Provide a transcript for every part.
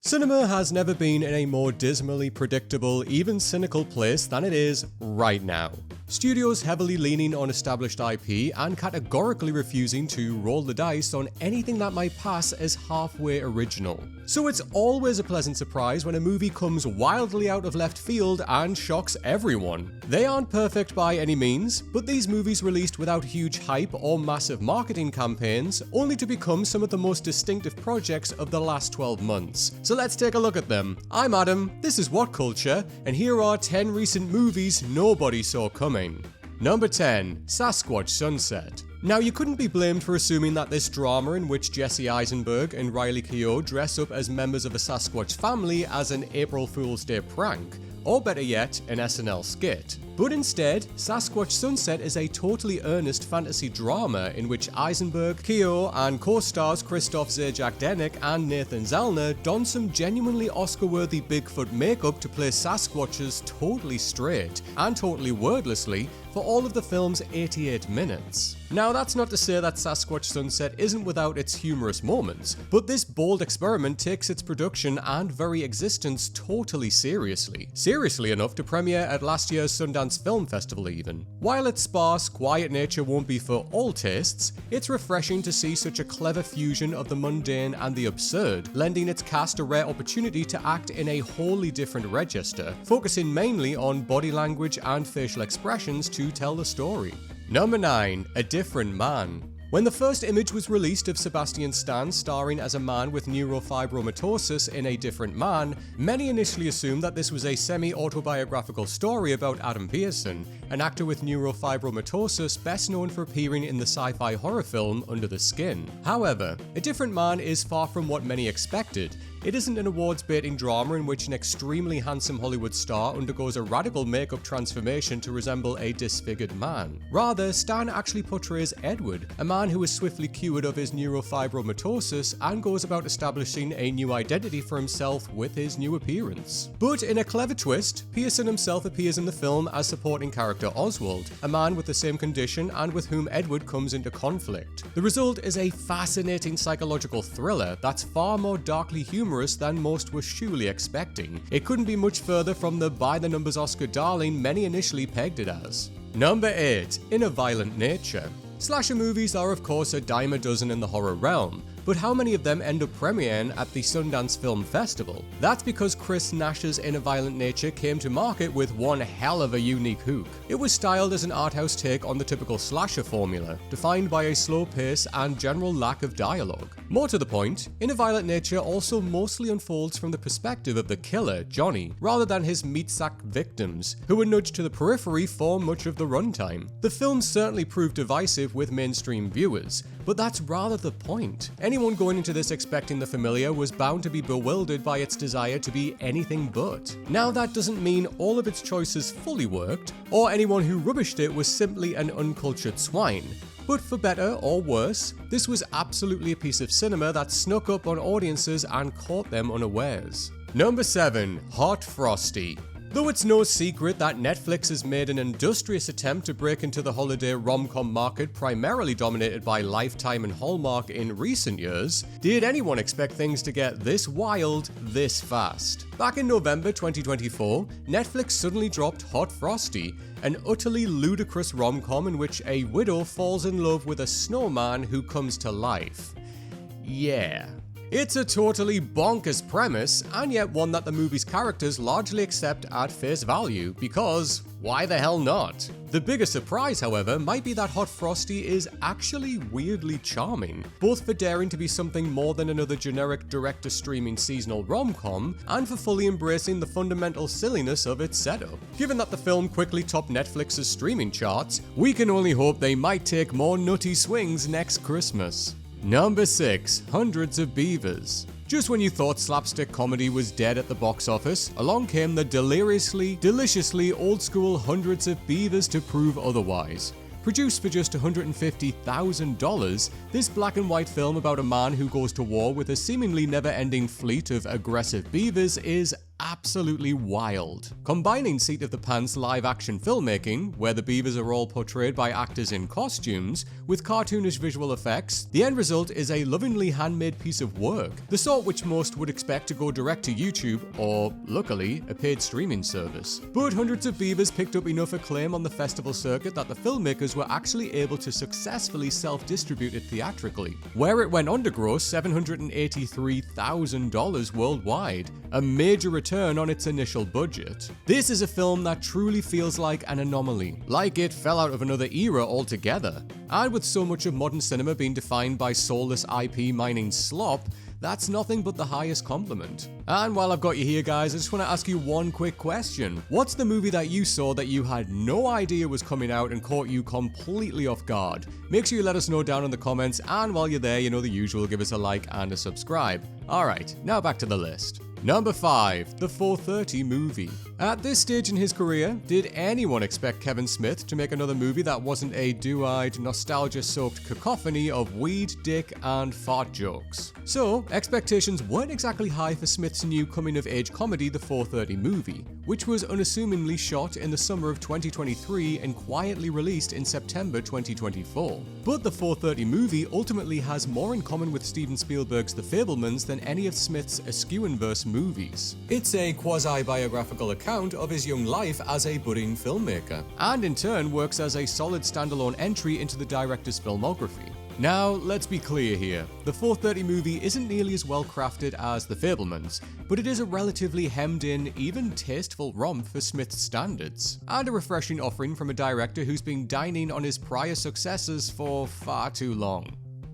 Cinema has never been in a more dismally predictable, even cynical place than it is right now. Studios heavily leaning on established IP and categorically refusing to roll the dice on anything that might pass as halfway original. So it's always a pleasant surprise when a movie comes wildly out of left field and shocks everyone. They aren't perfect by any means, but these movies released without huge hype or massive marketing campaigns, only to become some of the most distinctive projects of the last 12 months. So let's take a look at them. I'm Adam, this is What Culture, and here are 10 recent movies nobody saw coming. Number 10. Sasquatch Sunset. Now, you couldn't be blamed for assuming that this drama in which Jesse Eisenberg and Riley Keough dress up as members of a Sasquatch family as an April Fool's Day prank, or better yet, an SNL skit. But instead, Sasquatch Sunset is a totally earnest fantasy drama in which Eisenberg, Keough, and co-stars Christoph Zajac-Denik and Nathan Zellner don some genuinely Oscar-worthy Bigfoot makeup to play Sasquatches totally straight and totally wordlessly for all of the film's 88 minutes. Now, that's not to say that Sasquatch Sunset isn't without its humorous moments, but this bold experiment takes its production and very existence totally seriously. Seriously enough to premiere at last year's Sundance Film Festival even. While its sparse, quiet nature won't be for all tastes, it's refreshing to see such a clever fusion of the mundane and the absurd, lending its cast a rare opportunity to act in a wholly different register, focusing mainly on body language and facial expressions to tell the story. Number 9. A Different Man. When the first image was released of Sebastian Stan starring as a man with neurofibromatosis in A Different Man, many initially assumed that this was a semi-autobiographical story about Adam Pearson, an actor with neurofibromatosis best known for appearing in the sci-fi horror film Under the Skin. However, A Different Man is far from what many expected. It isn't an awards-baiting drama in which an extremely handsome Hollywood star undergoes a radical makeup transformation to resemble a disfigured man. Rather, Stan actually portrays Edward, a man who is swiftly cured of his neurofibromatosis and goes about establishing a new identity for himself with his new appearance. But in a clever twist, Pearson himself appears in the film as supporting character Oswald, a man with the same condition and with whom Edward comes into conflict. The result is a fascinating psychological thriller that's far more darkly humorous than most were surely expecting. It couldn't be much further from the by-the-numbers Oscar darling many initially pegged it as. Number 8. In a Violent Nature. Slasher movies are of course a dime a dozen in the horror realm, but how many of them end up premiering at the Sundance Film Festival? That's because Chris Nash's In a Violent Nature came to market with one hell of a unique hook. It was styled as an art house take on the typical slasher formula, defined by a slow pace and general lack of dialogue. More to the point, In a Violent Nature also mostly unfolds from the perspective of the killer, Johnny, rather than his meat-sack victims, who were nudged to the periphery for much of the runtime. The film certainly proved divisive with mainstream viewers, but that's rather the point. Anyone going into this expecting the familiar was bound to be bewildered by its desire to be anything but. Now, that doesn't mean all of its choices fully worked, or anyone who rubbished it was simply an uncultured swine. But for better or worse, this was absolutely a piece of cinema that snuck up on audiences and caught them unawares. Number 7. Hot Frosty. Though it's no secret that Netflix has made an industrious attempt to break into the holiday rom-com market primarily dominated by Lifetime and Hallmark in recent years, did anyone expect things to get this wild this fast? Back in November 2024, Netflix suddenly dropped Hot Frosty, an utterly ludicrous rom-com in which a widow falls in love with a snowman who comes to life. Yeah. It's a totally bonkers premise, and yet one that the movie's characters largely accept at face value, because why the hell not? The bigger surprise, however, might be that Hot Frosty is actually weirdly charming, both for daring to be something more than another generic direct-to-streaming seasonal rom-com, and for fully embracing the fundamental silliness of its setup. Given that the film quickly topped Netflix's streaming charts, we can only hope they might take more nutty swings next Christmas. Number 6. Hundreds of Beavers. Just when you thought slapstick comedy was dead at the box office, along came the deliciously old-school Hundreds of Beavers to prove otherwise. Produced for just $150,000, this black and white film about a man who goes to war with a seemingly never-ending fleet of aggressive beavers is absolutely wild. Combining seat of the pants live action filmmaking, where the Beavers are all portrayed by actors in costumes, with cartoonish visual effects, the end result is a lovingly handmade piece of work, the sort which most would expect to go direct to YouTube or, luckily, a paid streaming service. But hundreds of Beavers picked up enough acclaim on the festival circuit that the filmmakers were actually able to successfully self-distribute it theatrically, where it went on to gross $783,000 worldwide, a major return on its initial budget. This is a film that truly feels like an anomaly, like it fell out of another era altogether. And with so much of modern cinema being defined by soulless IP mining slop, that's nothing but the highest compliment. And while I've got you here, guys, I just want to ask you one quick question. What's the movie that you saw that you had no idea was coming out and caught you completely off guard? Make sure you let us know down in the comments, and while you're there, you know the usual, give us a like and a subscribe. Alright, now back to the list. Number 5, the 4:30 movie. At this stage in his career, did anyone expect Kevin Smith to make another movie that wasn't a dew-eyed, nostalgia-soaked cacophony of weed, dick, and fart jokes? So, expectations weren't exactly high for Smith's new coming-of-age comedy, The 4:30 Movie, which was unassumingly shot in the summer of 2023 and quietly released in September 2024. But The 4:30 Movie ultimately has more in common with Steven Spielberg's The Fabelmans than any of Smith's Eschewinverse movies. It's a quasi-biographical account of his young life as a budding filmmaker, and in turn works as a solid standalone entry into the director's filmography. Now, let's be clear here. The 4:30 Movie isn't nearly as well crafted as The Fabelmans, but it is a relatively hemmed-in, even tasteful romp for Smith's standards, and a refreshing offering from a director who's been dining on his prior successes for far too long.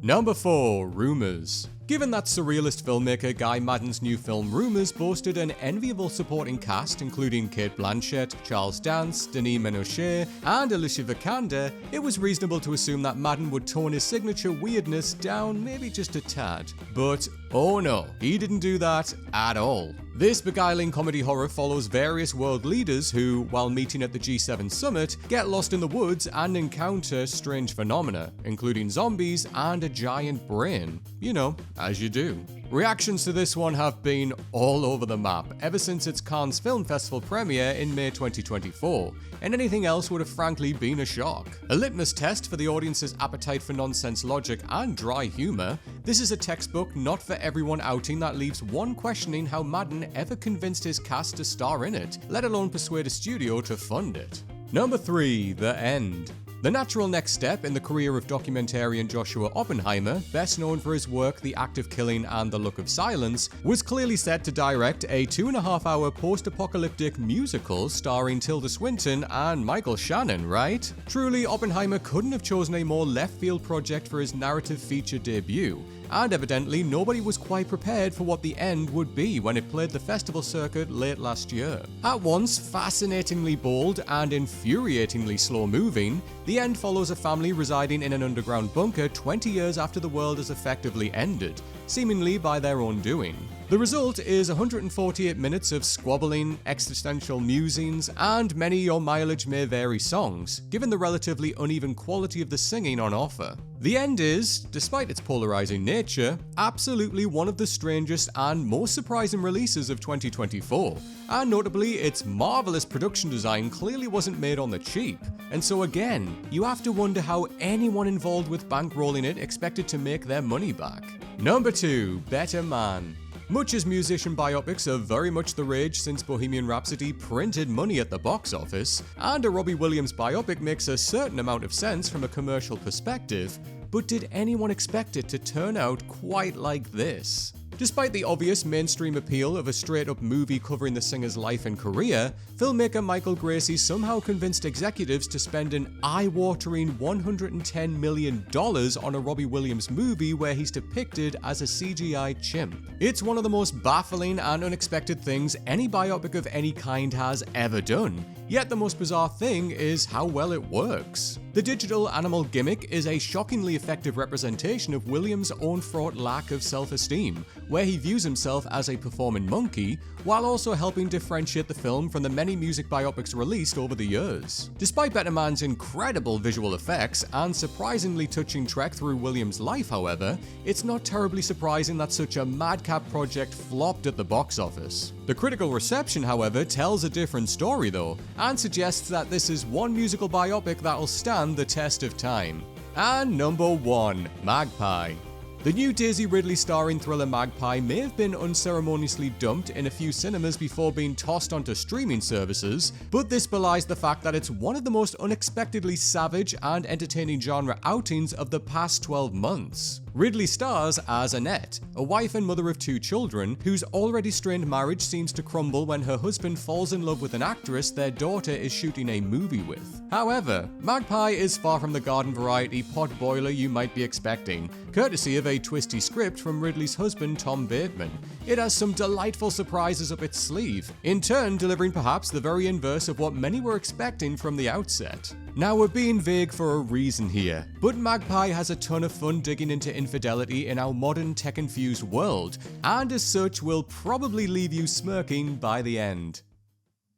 Number 4, Rumours. Given that surrealist filmmaker Guy Maddin's new film Rumours boasted an enviable supporting cast including Cate Blanchett, Charles Dance, Denis Ménochet, and Alicia Vikander, it was reasonable to assume that Maddin would tone his signature weirdness down maybe just a tad. But oh no, he didn't do that at all. This beguiling comedy horror follows various world leaders who, while meeting at the G7 summit, get lost in the woods and encounter strange phenomena, including zombies and a giant brain. You know, as you do. Reactions to this one have been all over the map ever since its Cannes Film Festival premiere in May 2024, and anything else would have frankly been a shock. A litmus test for the audience's appetite for nonsense logic and dry humour, this is a textbook not for everyone outing that leaves one questioning how Maddin ever convinced his cast to star in it, let alone persuade a studio to fund it. Number 3, The End. The natural next step in the career of documentarian Joshua Oppenheimer, best known for his work The Act of Killing and The Look of Silence, was clearly set to direct a 2.5-hour post-apocalyptic musical starring Tilda Swinton and Michael Shannon, right? Truly, Oppenheimer couldn't have chosen a more left-field project for his narrative feature debut, and evidently nobody was quite prepared for what The End would be when it played the festival circuit late last year. At once fascinatingly bold and infuriatingly slow-moving, The End follows a family residing in an underground bunker 20 years after the world has effectively ended, seemingly by their own doing. The result is 148 minutes of squabbling, existential musings, and many your mileage may vary songs, given the relatively uneven quality of the singing on offer. The End is, despite its polarizing nature, absolutely one of the strangest and most surprising releases of 2024, and notably its marvelous production design clearly wasn't made on the cheap, and so again, you have to wonder how anyone involved with bankrolling it expected to make their money back. Number 2, Better Man. Much as musician biopics are very much the rage since Bohemian Rhapsody printed money at the box office, and a Robbie Williams biopic makes a certain amount of sense from a commercial perspective, but did anyone expect it to turn out quite like this? Despite the obvious mainstream appeal of a straight-up movie covering the singer's life and career, filmmaker Michael Gracie somehow convinced executives to spend an eye-watering $110 million on a Robbie Williams movie where he's depicted as a CGI chimp. It's one of the most baffling and unexpected things any biopic of any kind has ever done, yet the most bizarre thing is how well it works. The digital animal gimmick is a shockingly effective representation of Williams' own fraught lack of self-esteem, where he views himself as a performing monkey, while also helping differentiate the film from the many music biopics released over the years. Despite Better Man's incredible visual effects and surprisingly touching trek through Williams' life, however, it's not terribly surprising that such a madcap project flopped at the box office. The critical reception, however, tells a different story though, and suggests that this is one musical biopic that'll stand the test of time. And number 1, Magpie. The new Daisy Ridley starring thriller Magpie may have been unceremoniously dumped in a few cinemas before being tossed onto streaming services, but this belies the fact that it's one of the most unexpectedly savage and entertaining genre outings of the past 12 months. Ridley stars as Annette, a wife and mother of 2 children, whose already strained marriage seems to crumble when her husband falls in love with an actress their daughter is shooting a movie with. However, Magpie is far from the garden variety pot boiler you might be expecting, courtesy of a twisty script from Ridley's husband Tom Bateman. It has some delightful surprises up its sleeve, in turn delivering perhaps the very inverse of what many were expecting from the outset. Now, we're being vague for a reason here, but Magpie has a ton of fun digging into infidelity in our modern tech-infused world, and as such will probably leave you smirking by the end.